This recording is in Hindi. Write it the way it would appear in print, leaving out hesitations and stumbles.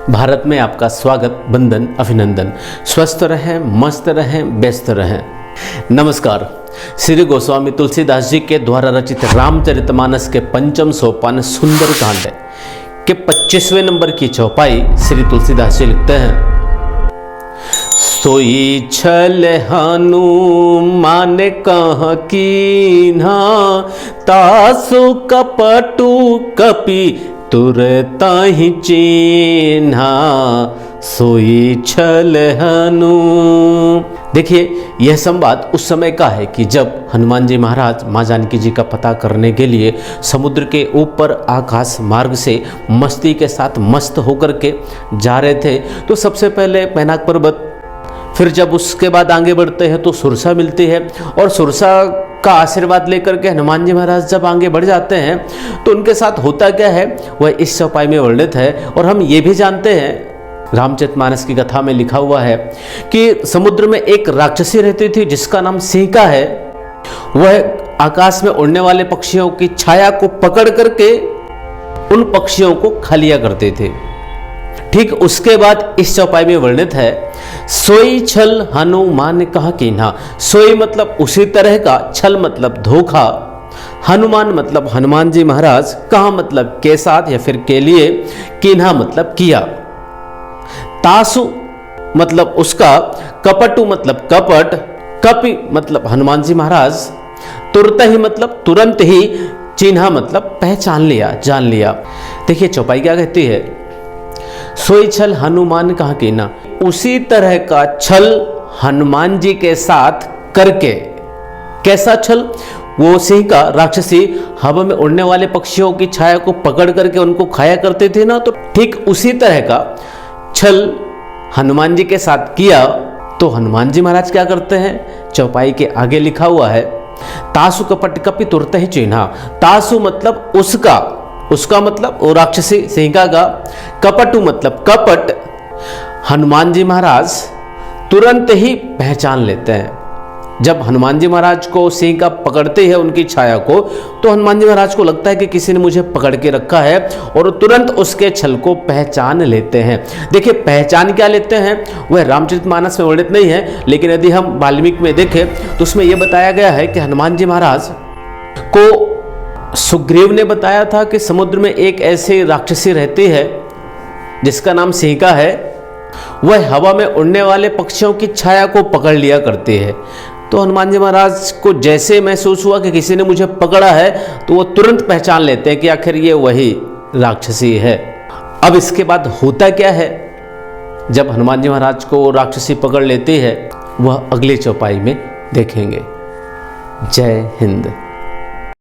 भारत में आपका स्वागत, बंदन, अभिनंदन। स्वस्थ रहें, मस्त रहें, व्यस्त रहें। नमस्कार। श्री गोस्वामी तुलसीदास जी के द्वारा रचित रामचरितमानस के पंचम सोपान सुंदर कांड के 25वें नंबर की चौपाई श्री तुलसीदास जी लिखते हैं। सोई छल हनुमान कह कीन्हा, तासु कपटु कपि तुरताहि चिन्हा, सोई छल हनु। देखिए, यह संवाद उस समय का है कि जब हनुमान जी महाराज माँ जानकी जी का पता करने के लिए समुद्र के ऊपर आकाश मार्ग से मस्ती के साथ मस्त होकर के जा रहे थे। तो सबसे पहले मैनाक पर्वत, फिर जब उसके बाद आगे बढ़ते हैं तो सुरसा मिलती है, और सुरसा का आशीर्वाद लेकर के हनुमान जी महाराज जब आगे बढ़ जाते हैं तो उनके साथ होता क्या है वह इस चौपाई में वर्णित है। और हम ये भी जानते हैं, रामचरितमानस की कथा में लिखा हुआ है कि समुद्र में एक राक्षसी रहती थी जिसका नाम सिंहिका है। वह आकाश में उड़ने वाले पक्षियों की छाया को पकड़ करके उन पक्षियों को खा लिया करते थे। ठीक उसके बाद इस चौपाई में वर्णित है, सोई छल हनुमान कहा कीन्हा। सोई मतलब उसी तरह का, छल मतलब धोखा, हनुमान मतलब हनुमान जी महाराज, कहा मतलब के साथ या फिर के लिए, कीन्हा मतलब किया, तासु मतलब उसका, कपटु मतलब कपट, कपि मतलब हनुमान जी महाराज, तुरत ही मतलब तुरंत ही, चिन्हा मतलब पहचान लिया, जान लिया। देखिए चौपाई क्या कहती है, सोई छल हनुमान कहा कीन्हा, उसी तरह का छल हनुमान जी के साथ करके। कैसा छल? वो सिंहिका राक्षसी हवा में उड़ने वाले पक्षियों की छाया को पकड़ करके उनको खाया करते थे ना, तो ठीक उसी तरह का छल हनुमान जी के साथ किया। तो हनुमान जी महाराज क्या करते हैं, चौपाई के आगे लिखा हुआ है, तासु कपट कपि तुरत ही चिन्हा। तासु मतलब उसका मतलब वो राक्षसी सिंहिका का, कपटु मतलब कपट, हनुमान जी महाराज तुरंत ही पहचान लेते हैं। जब हनुमान जी महाराज को सिंहिका पकड़ते हैं उनकी छाया को, तो हनुमान जी महाराज को लगता है कि किसी ने मुझे पकड़ के रखा है, और तुरंत उसके छल को पहचान लेते हैं। देखिए पहचान क्या लेते हैं वह रामचरितमानस में वर्णित नहीं है, लेकिन यदि हम वाल्मीकि में देखें तो उसमें यह बताया गया है कि हनुमान जी महाराज को सुग्रीव ने बताया था कि समुद्र में एक ऐसी राक्षसी रहती है जिसका नाम सिंहिका है। वह हवा में उड़ने वाले पक्षियों की छाया को पकड़ लिया करती है। तो हनुमान जी महाराज को जैसे महसूस हुआ कि किसी ने मुझे पकड़ा है, तो वो तुरंत पहचान लेते हैं कि आखिर ये वही राक्षसी है। अब इसके बाद होता क्या है, जब हनुमान जी महाराज को राक्षसी पकड़ लेती है, वह अगली चौपाई में देखेंगे। जय हिंद।